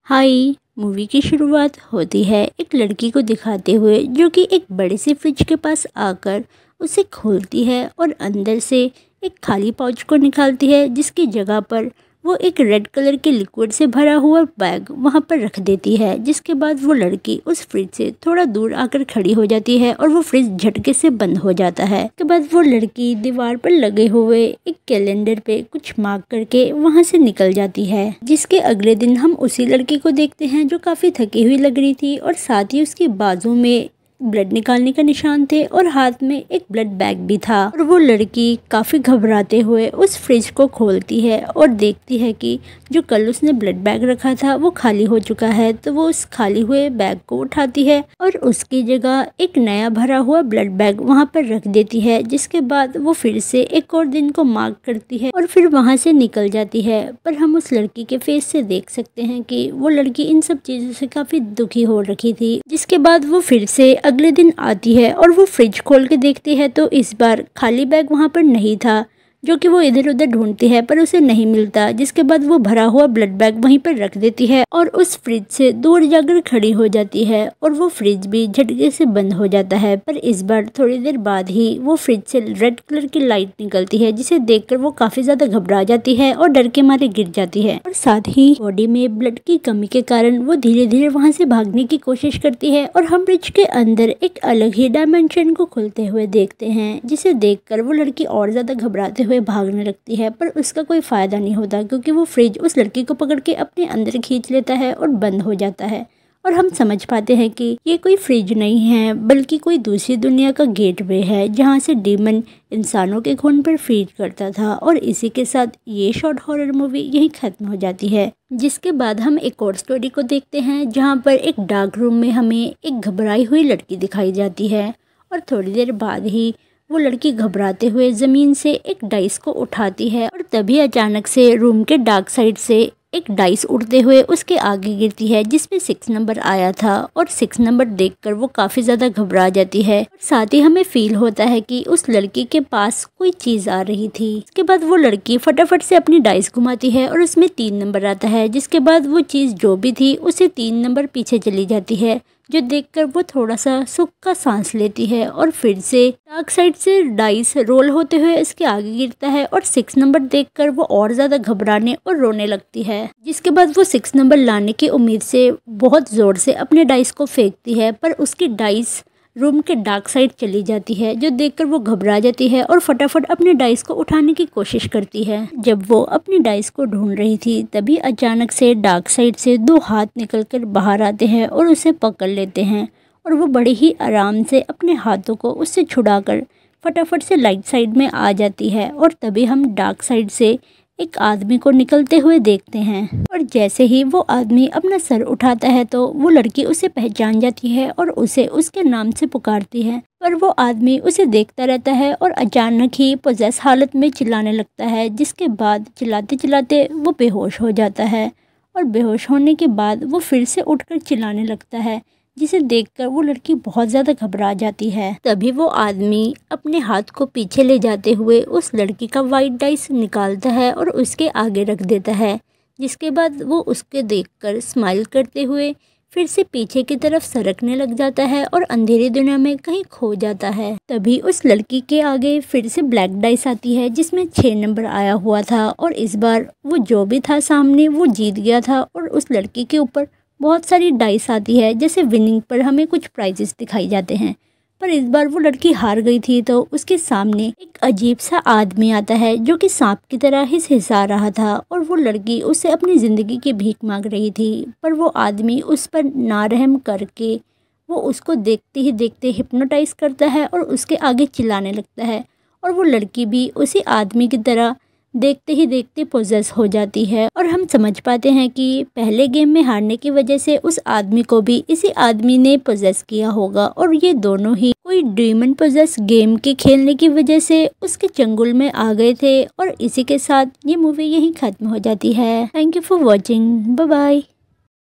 हाय। Movie की शुरुआत होती है एक लड़की को दिखाते हुए जो कि एक बड़े से फ्रिज के पास आकर उसे खोलती है और अंदर से एक खाली पाउच को निकालती है, जिसकी जगह पर वो एक रेड कलर के लिक्विड से भरा हुआ बैग वहां पर रख देती है। जिसके बाद वो लड़की उस फ्रिज से थोड़ा दूर आकर खड़ी हो जाती है और वो फ्रिज झटके से बंद हो जाता है। उसके बाद वो लड़की दीवार पर लगे हुए एक कैलेंडर पे कुछ मार्क करके वहां से निकल जाती है। जिसके अगले दिन हम उसी लड़की को देखते हैं जो काफी थकी हुई लग रही थी और साथ ही उसकी बाजू में ब्लड निकालने का निशान थे और हाथ में एक ब्लड बैग भी था। और वो लड़की काफी घबराते हुए उस फ्रिज को खोलती है और देखती है कि जो कल उसने ब्लड बैग रखा था वो खाली हो चुका है। तो वो उस खाली हुए बैग को उठाती है और उसकी जगह एक नया भरा हुआ ब्लड बैग वहां पर रख देती है। जिसके बाद वो फिर से एक और दिन को मार्क करती है और फिर वहां से निकल जाती है। पर हम उस लड़की के फेस से देख सकते हैं कि वो लड़की इन सब चीजों से काफी दुखी हो रखी थी। जिसके बाद वो फिर से अगले दिन आती है और वो फ्रिज खोल के देखती है तो इस बार खाली बैग वहां पर नहीं था, जो कि वो इधर उधर ढूंढती है पर उसे नहीं मिलता। जिसके बाद वो भरा हुआ ब्लड बैग वहीं पर रख देती है और उस फ्रिज से दूर जाकर खड़ी हो जाती है और वो फ्रिज भी झटके से बंद हो जाता है। पर इस बार थोड़ी देर बाद ही वो फ्रिज से रेड कलर की लाइट निकलती है, जिसे देखकर वो काफी ज्यादा घबरा जाती है और डर के मारे गिर जाती है। और साथ ही बॉडी में ब्लड की कमी के कारण वो धीरे धीरे वहां से भागने की कोशिश करती है और हम फ्रिज के अंदर एक अलग ही डायमेंशन को खुलते हुए देखते हैं, जिसे देखकर वो लड़की और ज्यादा घबराते हुए भागने लगती है। पर उसका कोई फायदा नहीं होता क्योंकि वो फ्रिज उस लड़की को पकड़ के अपने अंदर खींच लेता है और बंद हो जाता है। और हम समझ पाते हैं कि ये कोई फ्रिज नहीं है बल्कि कोई दूसरी दुनिया का गेटवे है, जहाँ से डीमन इंसानों के खून पर फीड करता था। और इसी के साथ ये शॉर्ट हॉरर मूवी यही खत्म हो जाती है। जिसके बाद हम एक और स्टोरी को देखते हैं जहाँ पर एक डार्क रूम में हमें एक घबराई हुई लड़की दिखाई जाती है और थोड़ी देर बाद ही वो लड़की घबराते हुए जमीन से एक डाइस को उठाती है और तभी अचानक से रूम के डार्क साइड से एक डाइस उड़ते हुए उसके आगे गिरती है, जिसमें 6 नंबर आया था। और 6 नंबर देखकर वो काफी ज्यादा घबरा जाती है और साथ ही हमें फील होता है कि उस लड़की के पास कोई चीज आ रही थी। इसके बाद वो लड़की फटाफट से अपनी डाइस घुमाती है और उसमें 3 नंबर आता है। जिसके बाद वो चीज जो भी थी उसे 3 नंबर पीछे चली जाती है, जो देखकर वो थोड़ा सा सुख का सांस लेती है और फिर से डार्क साइड से डाइस रोल होते हुए इसके आगे गिरता है और 6 नंबर देखकर वो और ज्यादा घबराने और रोने लगती है। जिसके बाद वो 6 नंबर लाने की उम्मीद से बहुत जोर से अपने डाइस को फेंकती है, पर उसकी डाइस रूम के डार्क साइड चली जाती है, जो देखकर वो घबरा जाती है और फटाफट अपने डाइस को उठाने की कोशिश करती है। जब वो अपनी डाइस को ढूंढ रही थी तभी अचानक से डार्क साइड से 2 हाथ निकलकर बाहर आते हैं और उसे पकड़ लेते हैं और वो बड़े ही आराम से अपने हाथों को उससे छुड़ाकर फटाफट से लाइट साइड में आ जाती है। और तभी हम डार्क साइड से एक आदमी को निकलते हुए देखते हैं और जैसे ही वो आदमी अपना सर उठाता है तो वो लड़की उसे पहचान जाती है और उसे उसके नाम से पुकारती है। पर वो आदमी उसे देखता रहता है और अचानक ही पोजेस हालत में चिल्लाने लगता है। जिसके बाद चिल्लाते चिल्लाते वो बेहोश हो जाता है और बेहोश होने के बाद वो फिर से उठकर चिल्लाने लगता है, जिसे देखकर वो लड़की बहुत ज़्यादा घबरा जाती है। तभी वो आदमी अपने हाथ को पीछे ले जाते हुए उस लड़की का वाइट डाइस निकालता है और उसके आगे रख देता है। जिसके बाद वो उसके देखकर स्माइल करते हुए फिर से पीछे की तरफ सरकने लग जाता है और अंधेरी दुनिया में कहीं खो जाता है। तभी उस लड़की के आगे फिर से ब्लैक डाइस आती है, जिसमें 6 नंबर आया हुआ था और इस बार वो जो भी था सामने वो जीत गया था। और उस लड़की के ऊपर बहुत सारी डाइस आती है, जैसे विनिंग पर हमें कुछ प्राइजेस दिखाई जाते हैं। पर इस बार वो लड़की हार गई थी तो उसके सामने एक अजीब सा आदमी आता है जो कि सांप की तरह ही हिंसा रहा था और वो लड़की उससे अपनी ज़िंदगी की भीख मांग रही थी। पर वो आदमी उस पर नारहम करके वो उसको देखते ही देखते हिप्नोटाइज करता है और उसके आगे चिल्लाने लगता है और वो लड़की भी उसी आदमी की तरह देखते ही देखते पोजेस हो जाती है। और हम समझ पाते हैं कि पहले गेम में हारने की वजह से उस आदमी को भी इसी आदमी ने पोजेस किया होगा और ये दोनों ही कोई डीमन पोजेस गेम के खेलने की वजह से उसके चंगुल में आ गए थे। और इसी के साथ ये मूवी यहीं खत्म हो जाती है। Thank you for watching. Bye bye.